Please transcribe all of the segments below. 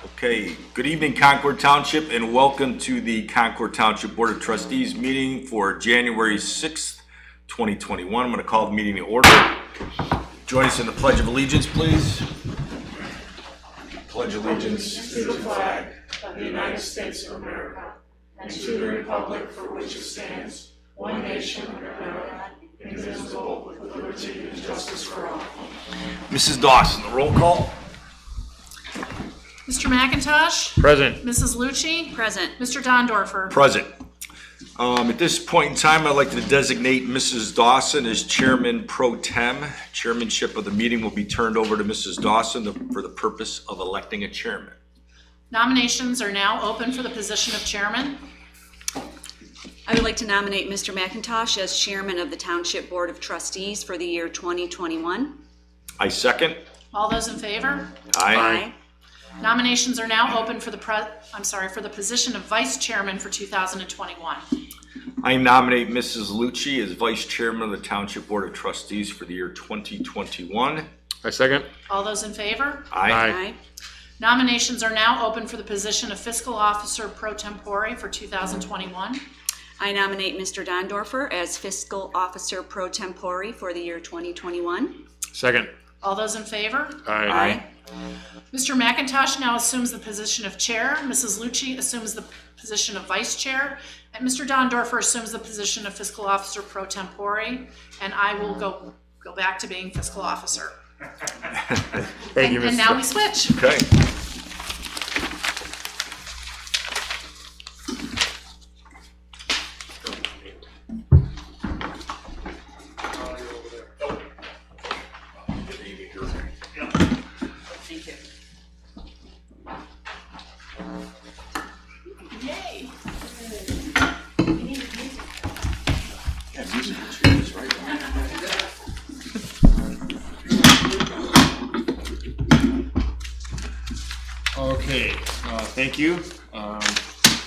Okay, good evening Concord Township and welcome to the Concord Township Board of Trustees meeting for January 6th, 2021. I'm going to call the meeting to order. Join us in the Pledge of Allegiance, please. Pledge allegiance to the flag of the United States of America and to the republic for which it stands, one nation under God, indivisible, with liberty and justice for all. Mrs. Dawson, the roll call. Mr. McIntosh? Present. Mrs. Lucci? Present. Mr. Dondorfer? Present. At this point in time, I'd like to designate Mrs. Dawson as Chairman Pro Tem. Chairmanship of the meeting will be turned over to Mrs. Dawson for the purpose of electing a chairman. Nominations are now open for the position of chairman. I would like to nominate Mr. McIntosh as Chairman of the Township Board of Trustees for the year 2021. I second. All those in favor? Aye. Nominations are now open for the position of vice chairman for 2021. I nominate Mrs. Lucci as Vice Chairman of the Township Board of Trustees for the year 2021. I second. All those in favor? Aye. Nominations are now open for the position of fiscal officer pro tempore for 2021. I nominate Mr. Dondorfer as Fiscal Officer Pro Tempore for the year 2021. Second. All those in favor? Aye. Mr. McIntosh now assumes the position of chair. Mrs. Lucci assumes the position of vice chair. And Mr. Dondorfer assumes the position of fiscal officer pro tempore. And I will go back to being fiscal officer. Thank you, And Mrs. now we switch. Okay. Yay. Okay, thank you.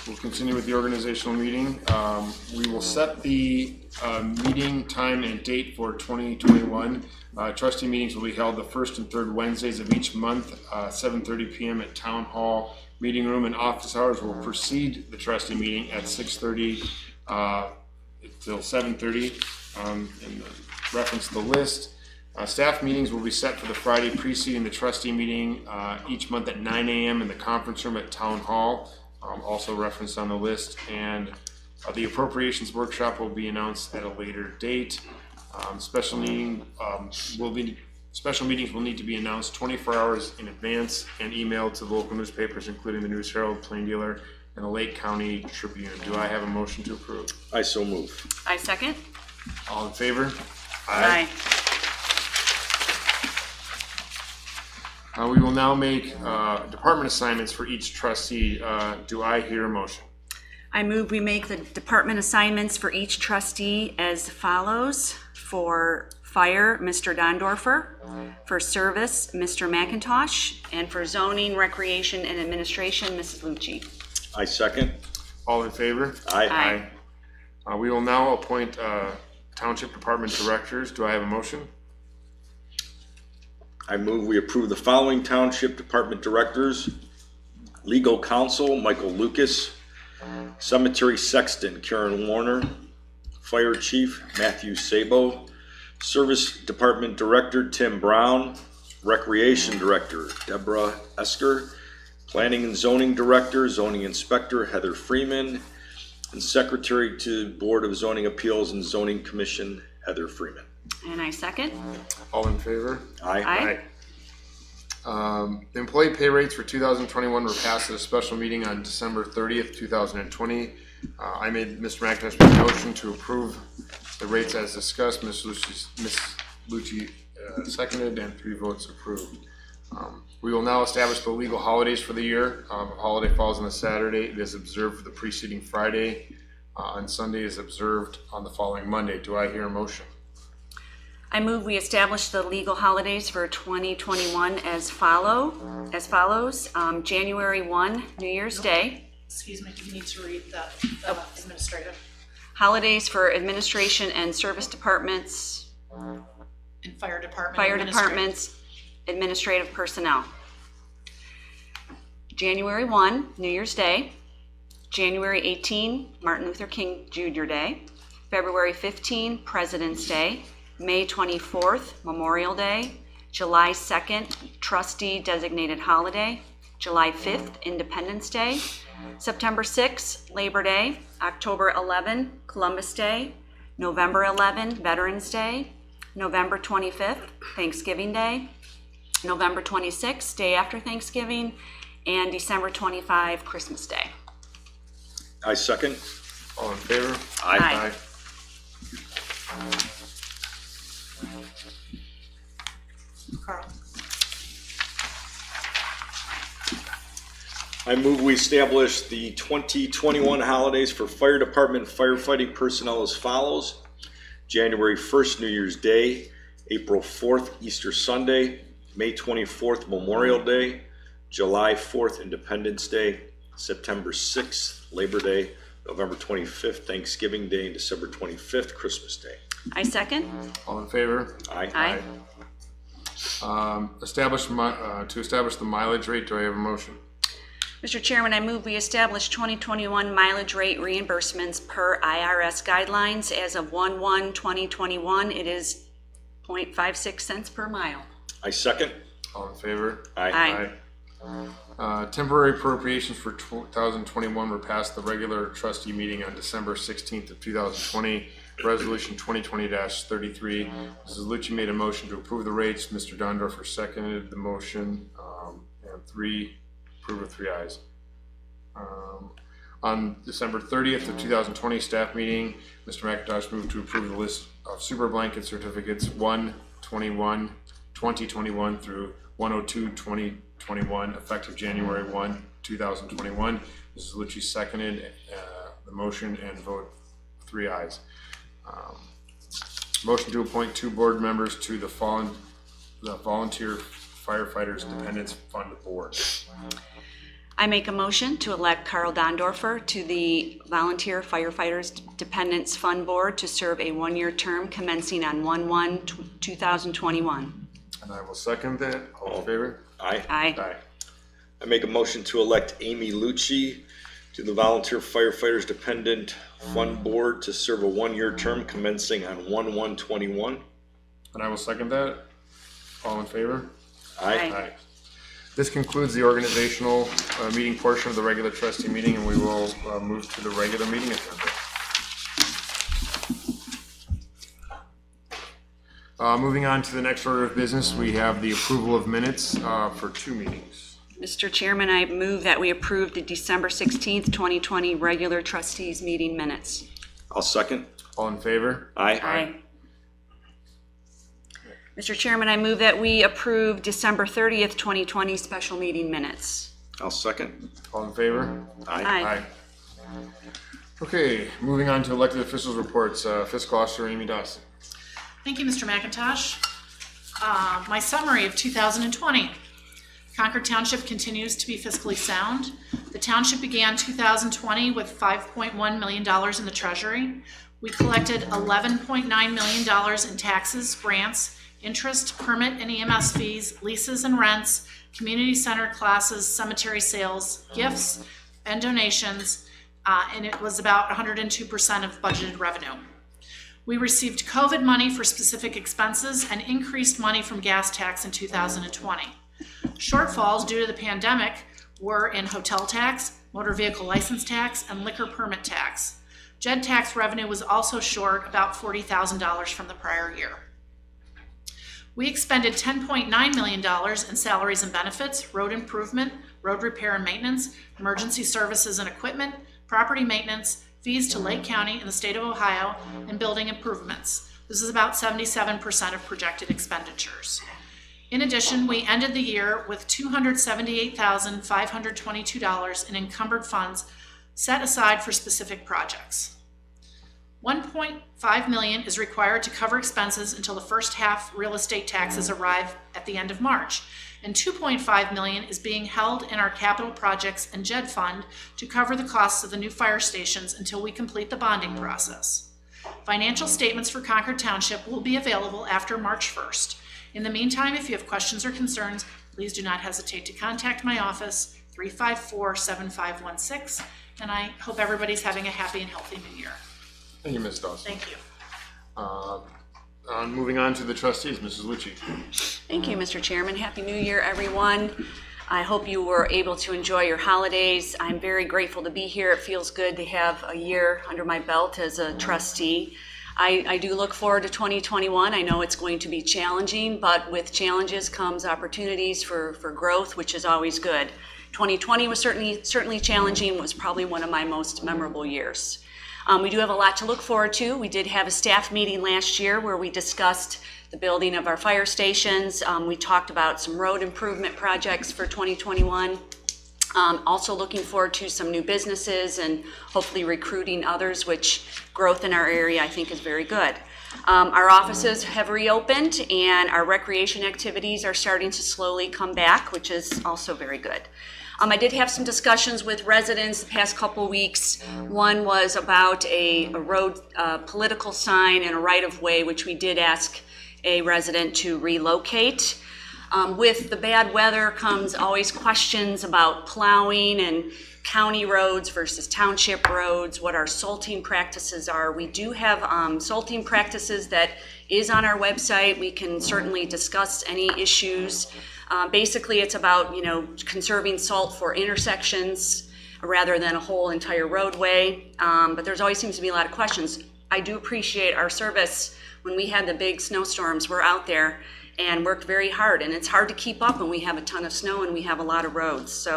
We'll continue with the organizational meeting. We will set the meeting time and date for 2021. Trustee meetings will be held the first and third Wednesdays of each month, 7:30 p.m. at Town Hall Meeting Room, and office hours will precede the trustee meeting at 6:30 till 7:30. In reference to the list, staff meetings will be set for the Friday preceding the trustee meeting each month at 9 a.m. in the conference room at Town Hall, also referenced on the list. And the appropriations workshop will be announced at a later date. Special meetings will need to be announced 24 hours in advance and emailed to local newspapers, including the News Herald, Plain Dealer, and the Lake County Tribune. Do I have a motion to approve? I so move. I second. All in favor? Aye. We will now make department assignments for each trustee. Do I hear a motion? I move we make the department assignments for each trustee as follows. For fire, Mr. Dondorfer. For service, Mr. McIntosh. And for zoning, recreation, and administration, Mrs. Lucci. I second. All in favor? Aye. We will now appoint township department directors. Do I have a motion? I move we approve the following Township Department Directors. Legal Counsel, Michael Lucas. Cemetery Sexton, Karen Warner. Fire Chief, Matthew Sabo. Service Department Director, Tim Brown. Recreation Director, Deborah Esker. Planning and Zoning Director, Zoning Inspector, Heather Freeman. And Secretary to Board of Zoning Appeals and Zoning Commission, Heather Freeman. And I second. All in favor? Aye. The employee pay rates for 2021 were passed at a special meeting on December 30th, 2020. I made Mr. McIntosh make a motion to approve the rates as discussed. Ms. Lucci seconded, and 3 votes approved. We will now establish the legal holidays for the year. If a holiday falls on a Saturday, it is observed for the preceding Friday. On Sunday is observed on the following Monday. Do I hear a motion? I move we establish the legal holidays for 2021 as follows. January 1, New Year's Day. Excuse me, you need to read the administrative. Holidays for administration and service departments. And fire department. Fire departments, administrative personnel. January 1, New Year's Day. January 18, Martin Luther King Jr. Day. February 15, President's Day. May 24th, Memorial Day. July 2nd, Trustee Designated Holiday. July 5th, Independence Day. September 6th, Labor Day. October 11, Columbus Day. November 11, Veterans Day. November 25th, Thanksgiving Day. November 26th, day after Thanksgiving. And December 25, Christmas Day. I second. All in favor? Aye. Carl. I move we establish the 2021 holidays for fire department firefighting personnel as follows. January 1st, New Year's Day. April 4th, Easter Sunday. May 24th, Memorial Day. July 4th, Independence Day. September 6th, Labor Day. November 25th, Thanksgiving Day. And December 25th, Christmas Day. I second. All in favor? Aye. Aye. To establish the mileage rate, do I have a motion? Mr. Chairman, I move we establish 2021 mileage rate reimbursements per IRS guidelines. As of 1/1/2021, it is 0.56 cents per mile. I second. All in favor? Aye. Temporary appropriations for 2021 were passed at the regular trustee meeting on December 16th of 2020. Resolution 2020-33. Mrs. Lucci made a motion to approve the rates. Mr. Dondorfer seconded the motion. And approve with 3 ayes. On December 30th of 2020 staff meeting, Mr. McIntosh moved to approve the list of super blanket certificates 1/21/2021 through 1/02/2021, effective January 1, 2021. Mrs. Lucci seconded the motion and vote 3 ayes. Motion to appoint 2 board members to the Volunteer Firefighters Dependents Fund Board. I make a motion to elect Carl Dondorfer to the Volunteer Firefighters Dependents Fund Board to serve a 1-year term commencing on 1/1/2021. And I will second that. All in favor? Aye. Aye. Aye. I make a motion to elect Amy Lucci to the Volunteer Firefighters Dependent Fund Board to serve a 1-year term commencing on 1/1/21. And I will second that. All in favor? Aye. Aye. This concludes the organizational meeting portion of the regular trustee meeting, and we will move to the regular meeting agenda. Moving on to the next order of business, we have the approval of minutes for 2 meetings. Mr. Chairman, I move that we approve the December 16th, 2020 regular trustees meeting minutes. I'll second. All in favor? Aye. Aye. Mr. Chairman, I move that we approve December 30th, 2020 special meeting minutes. I'll second. All in favor? Aye. Okay, moving on to elected officials reports. Fiscal Officer Amy Dawson. Thank you, Mr. McIntosh. My summary of 2020. Concord Township continues to be fiscally sound. The township began 2020 with $5.1 million in the treasury. We collected $11.9 million in taxes, grants, interest, permit and EMS fees, leases and rents, community center classes, cemetery sales, gifts, and donations, and it was about 102% of budgeted revenue. We received COVID money for specific expenses and increased money from gas tax in 2020. Shortfalls due to the pandemic were in hotel tax, motor vehicle license tax, and liquor permit tax. JED tax revenue was also short about $40,000 from the prior year. We expended $10.9 million in salaries and benefits, road improvement, road repair and maintenance, emergency services and equipment, property maintenance, fees to Lake County and the state of Ohio, and building improvements. This is about 77% of projected expenditures. In addition, we ended the year with $278,522 in encumbered funds set aside for specific projects. $1.5 million is required to cover expenses until the first half real estate taxes arrive at the end of March, and $2.5 million is being held in our capital projects and JED fund to cover the costs of the new fire stations until we complete the bonding process. Financial statements for Concord Township will be available after March 1st. In the meantime, if you have questions or concerns, please do not hesitate to contact my office, 354-7516. And I hope everybody's having a happy and healthy new year. Thank you, Ms. Dawson. Thank you. Moving on to the trustees, Mrs. Lucci. Thank you, Mr. Chairman. Happy New Year, everyone. I hope you were able to enjoy your holidays. I'm very grateful to be here. It feels good to have a year under my belt as a trustee. I do look forward to 2021. I know it's going to be challenging, but with challenges comes opportunities for growth, which is always good. 2020 was certainly challenging, was probably one of my most memorable years. We do have a lot to look forward to. We did have a staff meeting last year where we discussed the building of our fire stations. We talked about some road improvement projects for 2021. Also looking forward to some new businesses and hopefully recruiting others, which growth in our area I think is very good. Our offices have reopened and our recreation activities are starting to slowly come back, which is also very good. I did have some discussions with residents the past couple weeks. One was about a road political sign and a right-of-way, which we did ask a resident to relocate. With the bad weather comes always questions about plowing and county roads versus township roads, what our salting practices are. We do have salting practices that is on our website. We can certainly discuss any issues. Basically, it's about, conserving salt for intersections rather than a whole entire roadway. But there's always seems to be a lot of questions. I do appreciate our service. When we had the big snowstorms, we're out there and worked very hard. And it's hard to keep up when we have a ton of snow and we have a lot of roads.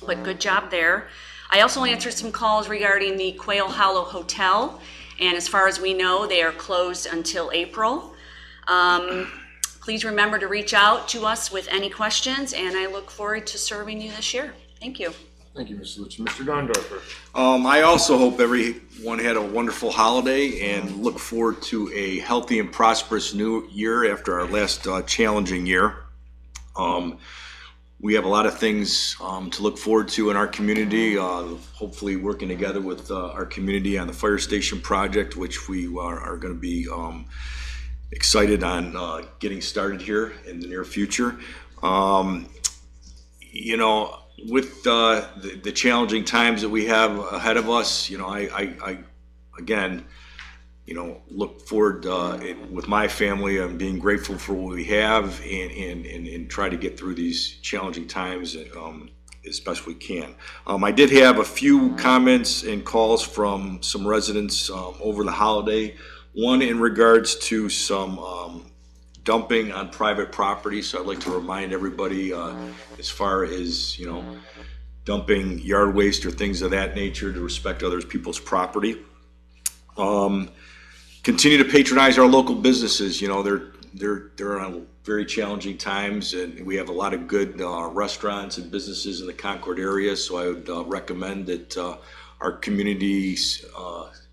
But good job there. I also answered some calls regarding the Quail Hollow Hotel. And as far as we know, they are closed until April. Please remember to reach out to us with any questions, and I look forward to serving you this year. Thank you. Thank you, Mrs. Lucci. Mr. Dondorfer. I also hope everyone had a wonderful holiday and look forward to a healthy and prosperous new year after our last challenging year. We have a lot of things to look forward to in our community, hopefully working together with our community on the fire station project, which we are going to be excited on getting started here in the near future. With the challenging times that we have ahead of us, I again, look forward with my family and being grateful for what we have and try to get through these challenging times as best we can. I did have a few comments and calls from some residents over the holiday. One in regards to some dumping on private property. So I'd like to remind everybody as far as, dumping yard waste or things of that nature to respect other people's property. Continue to patronize our local businesses. They're on very challenging times, and we have a lot of good restaurants and businesses in the Concord area. So I would recommend that our communities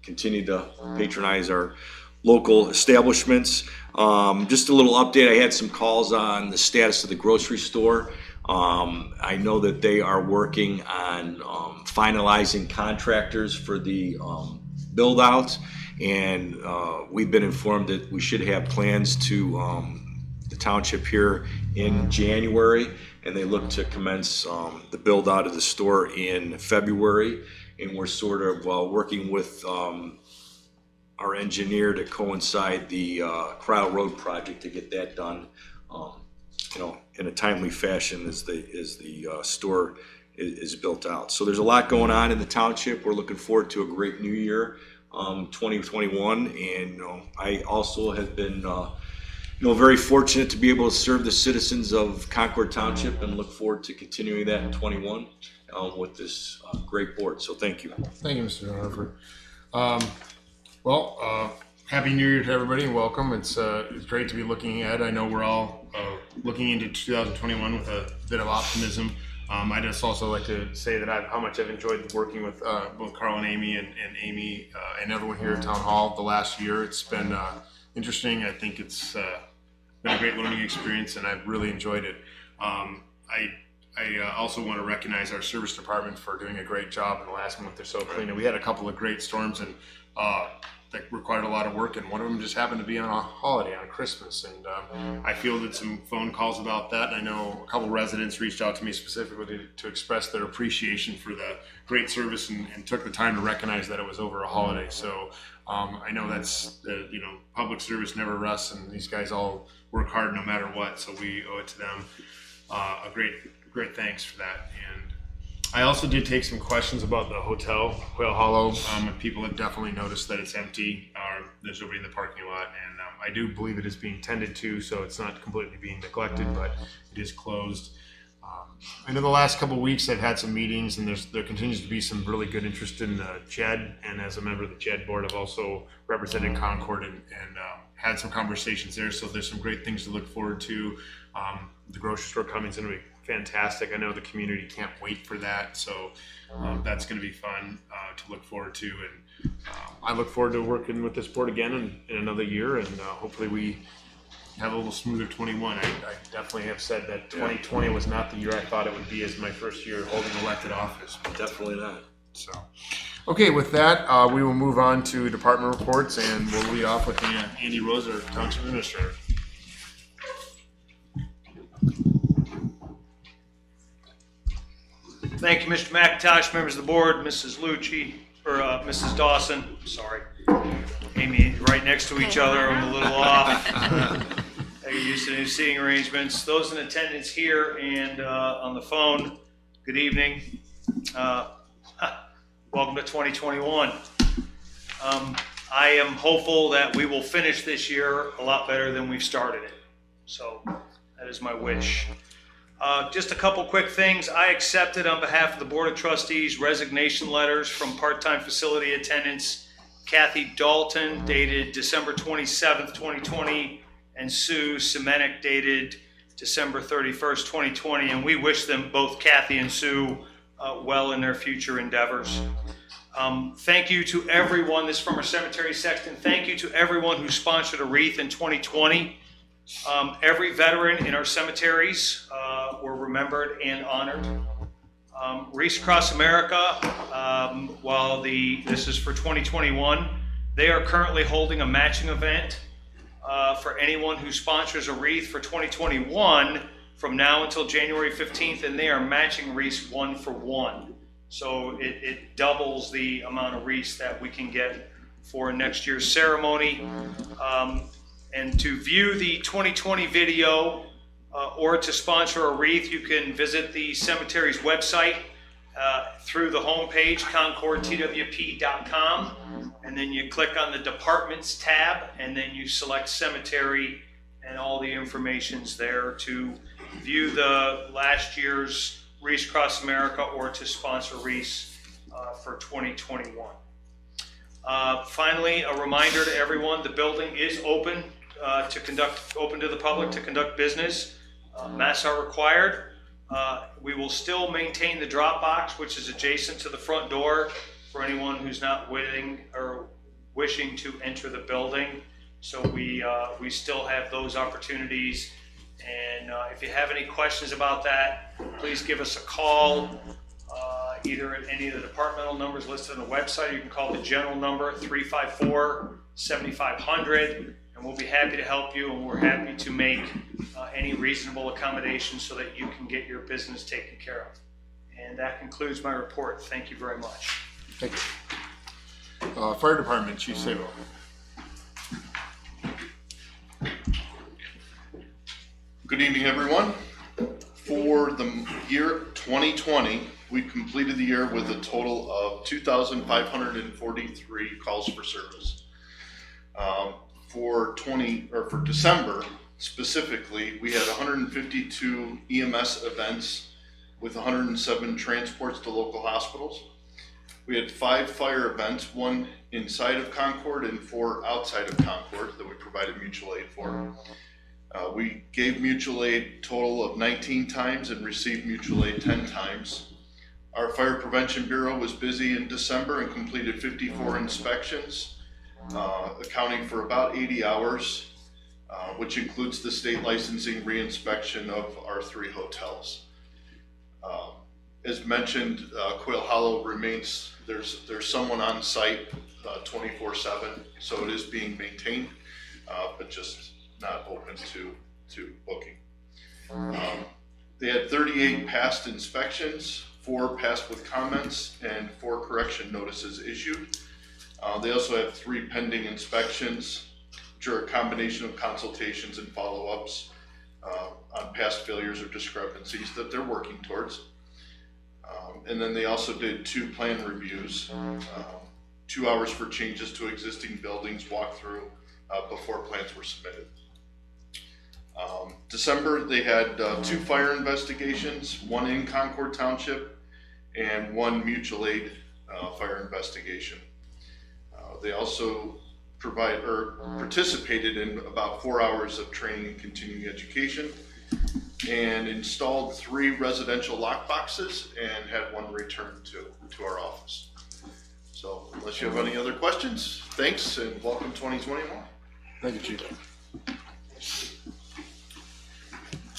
continue to patronize our local establishments. Just a little update. I had some calls on the status of the grocery store. I know that they are working on finalizing contractors for the build out, and we've been informed that we should have plans to the township here in January, and they look to commence the build out of the store in February. And we're sort of working with our engineer to coincide the Crowell Road project to get that done, in a timely fashion as the store is built out. So there's a lot going on in the township. We're looking forward to a great new year, 2021, and I also have been very fortunate to be able to serve the citizens of Concord Township and look forward to continuing that in 21 with this great board. So thank you. Thank you, Mr. Dondorfer. Happy New Year to everybody and welcome. It's great to be looking ahead. I know we're all looking into 2021 with a bit of optimism. I just also like to say that how much I've enjoyed working with both Carl and Amy and Amy and everyone here at Town Hall the last year. It's been interesting. I think it's been a great learning experience, and I've really enjoyed it. I also want to recognize our service department for doing a great job in the last month or so cleaning. We had a couple of great storms, and that required a lot of work, and one of them just happened to be on a holiday, on Christmas. And I fielded some phone calls about that, and I know a couple residents reached out to me specifically to express their appreciation for the great service and took the time to recognize that it was over a holiday. So I know that's, public service never rests, and these guys all work hard no matter what, so we owe it to them. A great thanks for that. And I also did take some questions about the hotel, Quail Hollow. People have definitely noticed that it's empty. There's nobody in the parking lot, and I do believe it is being tended to, so it's not completely being neglected, but it is closed. I know the last couple of weeks I've had some meetings, and there continues to be some really good interest in the JED, and as a member of the JED board, I've also represented Concord and had some conversations there, so there's some great things to look forward to. The grocery store coming is going to be fantastic. I know the community can't wait for that, so that's going to be fun to look forward to, and I look forward to working with this board again in another year, and hopefully we have a little smoother 21. I definitely have said that 2020 was not the year I thought it would be as my first year holding elected office. Definitely not. So, okay, with that, we will move on to department reports, and we'll lead off with Andy Rose, our Township Administrator. Thank you, Mr. McIntosh, members of the board, Mrs. Lucci, or Mrs. Dawson, sorry. Amy, right next to each other, I'm a little off. I get used to new seating arrangements. Those in attendance here and on the phone, good evening. Welcome to 2021. I am hopeful that we will finish this year a lot better than we've started it. So that is my wish. Just a couple quick things. I accepted on behalf of the Board of Trustees resignation letters from part-time facility attendants Kathy Dalton, dated December 27th, 2020, and Sue Semenik, dated December 31st, 2020. And we wish them, both Kathy and Sue, well in their future endeavors. Thank you to everyone. This is from our cemetery sexton. Thank you to everyone who sponsored a wreath in 2020. Every veteran in our cemeteries were remembered and honored. Wreaths Across America, this is for 2021, they are currently holding a matching event for anyone who sponsors a wreath for 2021 from now until January 15th, and they are matching wreaths 1 for 1. So it doubles the amount of wreaths that we can get for next year's ceremony. And to view the 2020 video or to sponsor a wreath, you can visit the cemetery's website through the homepage, concordtwp.com, and then you click on the Departments tab, and then you select Cemetery, and all the information's there to view the last year's Wreaths Across America or to sponsor wreaths for 2021. Finally, a reminder to everyone, the building is open to the public to conduct business. Masks are required. We will still maintain the drop box, which is adjacent to the front door for anyone who's not wishing to enter the building. So we still have those opportunities. And if you have any questions about that, please give us a call, either at any of the departmental numbers listed on the website. You can call the general number at 354-7500. And we'll be happy to help you, and we're happy to make any reasonable accommodations so that you can get your business taken care of. And that concludes my report. Thank you very much. Thank you. Fire Department, Chief Sabo. Good evening, everyone. For the year 2020, we completed the year with a total of 2,543 calls for service. For December specifically, we had 152 EMS events with 107 transports to local hospitals. We had 5 fire events, 1 inside of Concord and 4 outside of Concord that we provided mutual aid for. We gave mutual aid a total of 19 times and received mutual aid 10 times. Our Fire Prevention Bureau was busy in December and completed 54 inspections, accounting for about 80 hours, which includes the state licensing reinspection of our 3 hotels. As mentioned, Quail Hollow remains, there's someone on site 24/7, so it is being maintained, but just not open to booking. They had 38 past inspections, 4 passed with comments, and 4 correction notices issued. They also have 3 pending inspections, which are a combination of consultations and follow-ups on past failures or discrepancies that they're working towards. And then they also did 2 plan reviews, 2 hours for changes to existing buildings walkthrough before plans were submitted. December, they had 2 fire investigations, 1 in Concord Township and 1 mutual aid fire investigation. They also participated in about 4 hours of training and continuing education, and installed 3 residential lock boxes and had 1 returned to our office. So unless you have any other questions, thanks and welcome 2021. Thank you, Chief.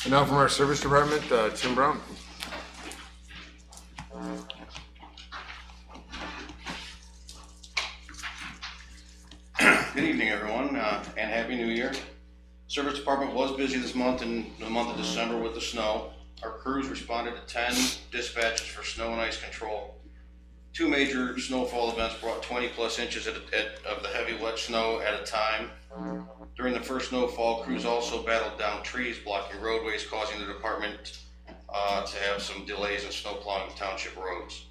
And now from our service department, Tim Brown. Good evening, everyone, and Happy New Year. Service department was busy this month in the month of December with the snow. Our crews responded to 10 dispatches for snow and ice control. 2 major snowfall events brought 20 plus inches of the heavy wet snow at a time. During the first snowfall, crews also battled down trees blocking roadways, causing the department to have some delays in snow plowing township roads.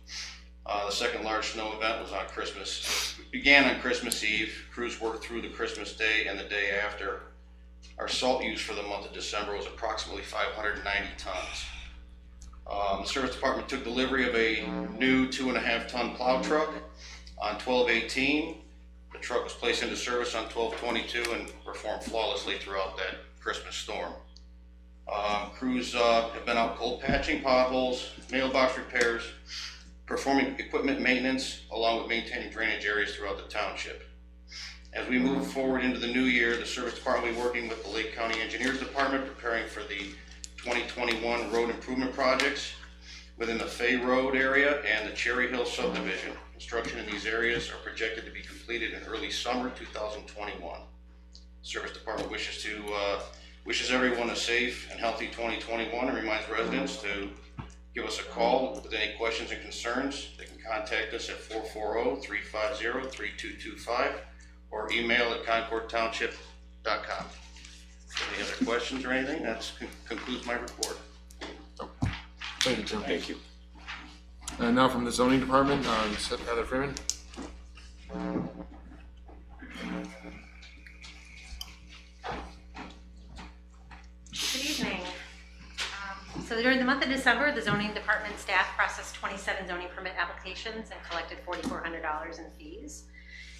The second large snow event was on Christmas. It began on Christmas Eve. Crews worked through the Christmas day and the day after. Our salt use for the month of December was approximately 590 tons. The service department took delivery of a new 2.5-ton plow truck on 12/18. The truck was placed into service on 12/22 and performed flawlessly throughout that Christmas storm. Crews have been out cold patching potholes, mailbox repairs, performing equipment maintenance, along with maintaining drainage areas throughout the township. As we move forward into the new year, the service department will be working with the Lake County Engineers Department, preparing for the 2021 road improvement projects within the Fay Road area and the Cherry Hill subdivision. Construction in these areas are projected to be completed in early summer 2021. The service department wishes everyone a safe and healthy 2021 and reminds residents to give us a call with any questions and concerns. They can contact us at 440-350-3225 or email at concordtownship.com. Any other questions or anything? That concludes my report. Thank you, Tim. Thank you. And now from the zoning department, Heather Freeman. Good evening. So during the month of December, the zoning department staff processed 27 zoning permit applications and collected $4,400 in fees.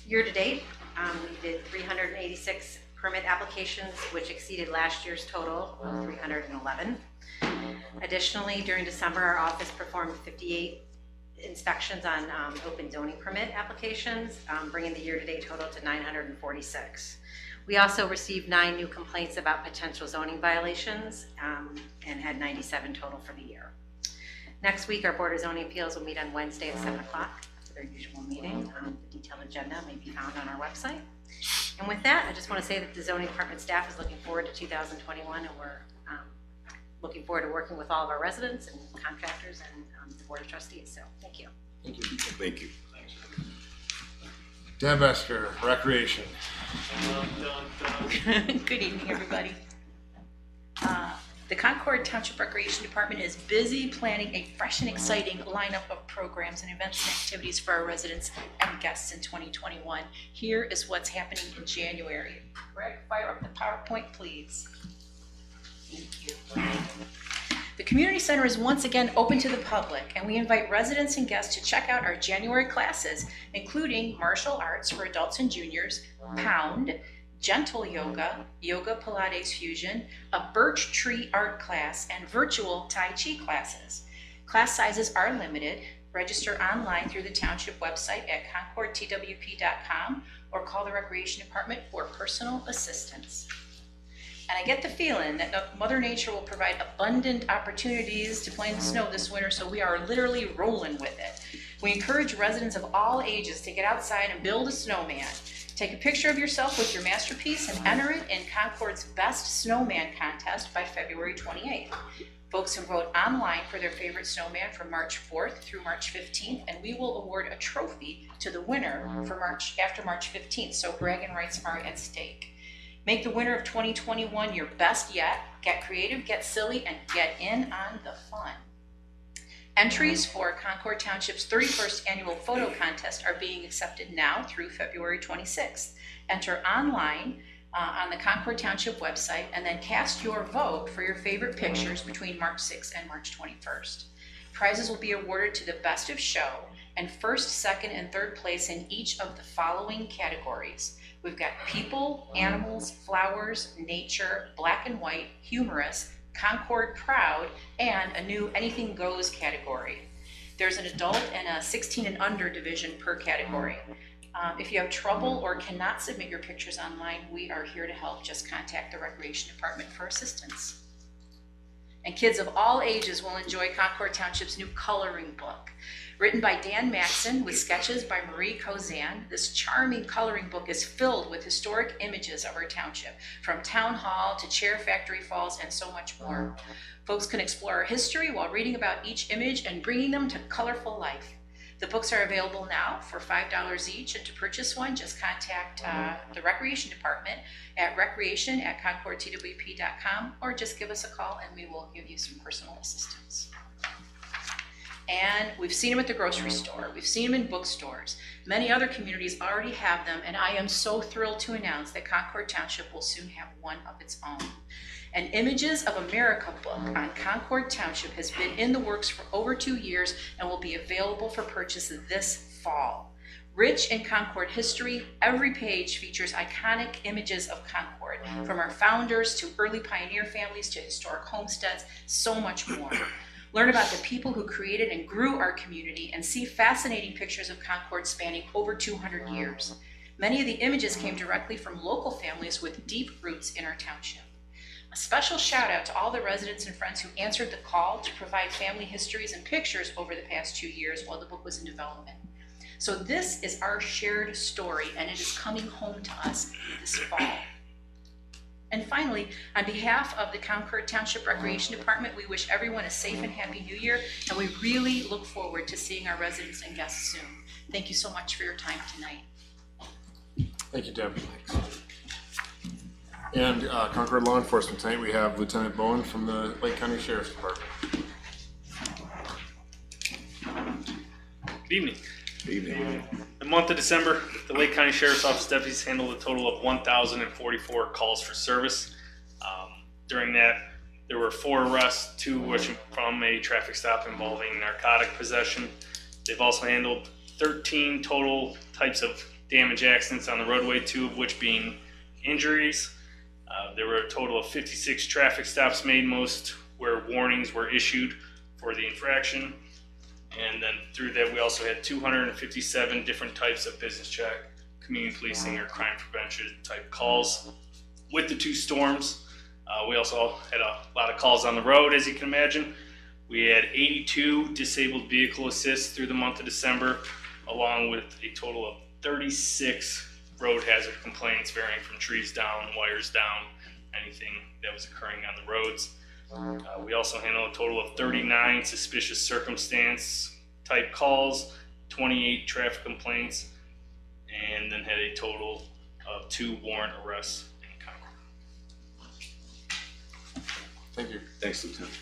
Year to date, we did 386 permit applications, which exceeded last year's total of 311. Additionally, during December, our office performed 58 inspections on open zoning permit applications, bringing the year-to-date total to 946. We also received 9 new complaints about potential zoning violations and had 97 total for the year. Next week, our Board of Zoning Appeals will meet on Wednesday at 7 o'clock for their usual meeting. The detailed agenda may be found on our website. And with that, I just want to say that the zoning department staff is looking forward to 2021, and we're looking forward to working with all of our residents and contractors and the Board of Trustees. So thank you. Thank you. Thank you. Dan Besker, Recreation. Good evening, everybody. The Concord Township Recreation Department is busy planning a fresh and exciting lineup of programs and events and activities for our residents and guests in 2021. Here is what's happening in January. Greg, fire up the PowerPoint, please. Thank you. The community center is once again open to the public, and we invite residents and guests to check out our January classes, including martial arts for adults and juniors, pound, gentle yoga, yoga Pilates fusion, a birch tree art class, and virtual Tai Chi classes. Class sizes are limited. Register online through the township website at concordtwp.com or call the recreation department for personal assistance. And I get the feeling that Mother Nature will provide abundant opportunities to play in the snow this winter, so we are literally rolling with it. We encourage residents of all ages to get outside and build a snowman. Take a picture of yourself with your masterpiece and enter it in Concord's Best Snowman contest by February 28th. Folks can vote online for their favorite snowman from March 4th through March 15th, and we will award a trophy to the winner for after March 15th, so bragging rights are at stake. Make the winter of 2021 your best yet. Get creative, get silly, and get in on the fun. Entries for Concord Township's 31st annual photo contest are being accepted now through February 26th. Enter online on the Concord Township website, and then cast your vote for your favorite pictures between March 6th and March 21st. Prizes will be awarded to the best of show and first, second, and third place in each of the following categories. We've got people, animals, flowers, nature, black and white, humorous, Concord proud, and a new anything goes category. There's an adult and a 16 and under division per category. If you have trouble or cannot submit your pictures online, we are here to help. Just contact the Recreation Department for assistance. And kids of all ages will enjoy Concord Township's new coloring book. Written by Dan Maxon with sketches by Marie Kozan, this charming coloring book is filled with historic images of our township, from Town Hall to Chair Factory Falls and so much more. Folks can explore our history while reading about each image and bringing them to colorful life. The books are available now for $5 each, and to purchase one, just contact the Recreation Department at recreation@concordtwp.com, or just give us a call and we will give you some personal assistance. And we've seen them at the grocery store. We've seen them in bookstores. Many other communities already have them, and I am so thrilled to announce that Concord Township will soon have one of its own. An Images of America book on Concord Township has been in the works for over 2 years and will be available for purchase this fall. Rich in Concord history, every page features iconic images of Concord, from our founders to early pioneer families to historic homesteads, so much more. Learn about the people who created and grew our community and see fascinating pictures of Concord spanning over 200 years. Many of the images came directly from local families with deep roots in our township. A special shout out to all the residents and friends who answered the call to provide family histories and pictures over the past 2 years while the book was in development. So this is our shared story, and it is coming home to us this fall. And finally, on behalf of the Concord Township Recreation Department, we wish everyone a safe and happy New Year, and we really look forward to seeing our residents and guests soon. Thank you so much for your time tonight. Thank you, Deb. And Concord Law Enforcement, tonight we have Lieutenant Bowen from the Lake County Sheriff's Department. Good evening. Good evening. The month of December, the Lake County Sheriff's Office deputies handled a total of 1,044 calls for service. During that, there were 4 arrests, 2 which from a traffic stop involving narcotic possession. They've also handled 13 total types of damage accidents on the roadway, 2 of which being injuries. There were a total of 56 traffic stops made, most where warnings were issued for the infraction. And then through that, we also had 257 different types of business check, community policing, or crime prevention type calls. With the 2 storms, we also had a lot of calls on the road, as you can imagine. We had 82 disabled vehicle assists through the month of December, along with a total of 36 road hazard complaints, varying from trees down, wires down, anything that was occurring on the roads. We also handled a total of 39 suspicious circumstance type calls, 28 traffic complaints, and then had a total of 2 warrant arrests in Concord. Thank you. Thanks, Lieutenant.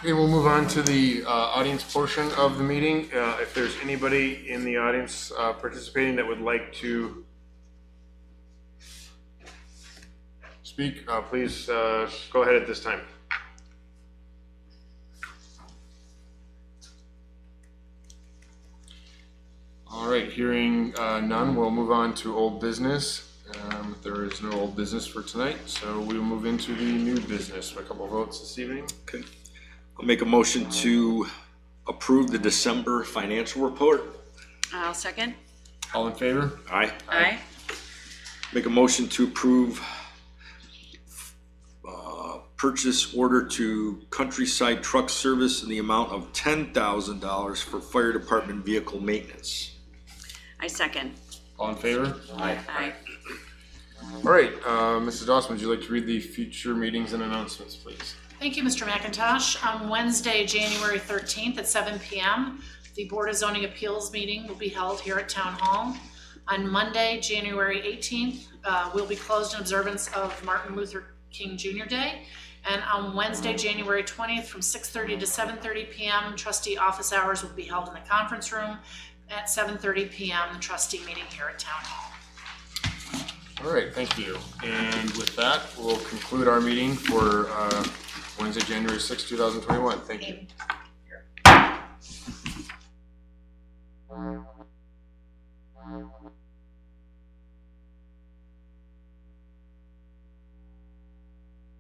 Okay, we'll move on to the audience portion of the meeting. If there's anybody in the audience participating that would like to speak, please go ahead at this time. All right, hearing none, we'll move on to old business. There is no old business for tonight, so we will move into the new business. A couple of votes this evening. Okay. I'll make a motion to approve the December financial report. I'll second. All in favor? Aye. Aye. Make a motion to approve purchase order to Countryside Truck Service in the amount of $10,000 for fire department vehicle maintenance. I second. All in favor? Aye. All right, Mrs. Dawson, would you like to read the future meetings and announcements, please? Thank you, Mr. McIntosh. On Wednesday, January 13th at 7 p.m., the Board of Zoning Appeals meeting will be held here at Town Hall. On Monday, January 18th, we'll be closed in observance of Martin Luther King Jr. Day. And on Wednesday, January 20th, from 6:30 to 7:30 p.m., trustee office hours will be held in the conference room. At 7:30 p.m., the trustee meeting here at Town Hall. All right, thank you. And with that, we'll conclude our meeting for Wednesday, January 6, 2021. Thank you.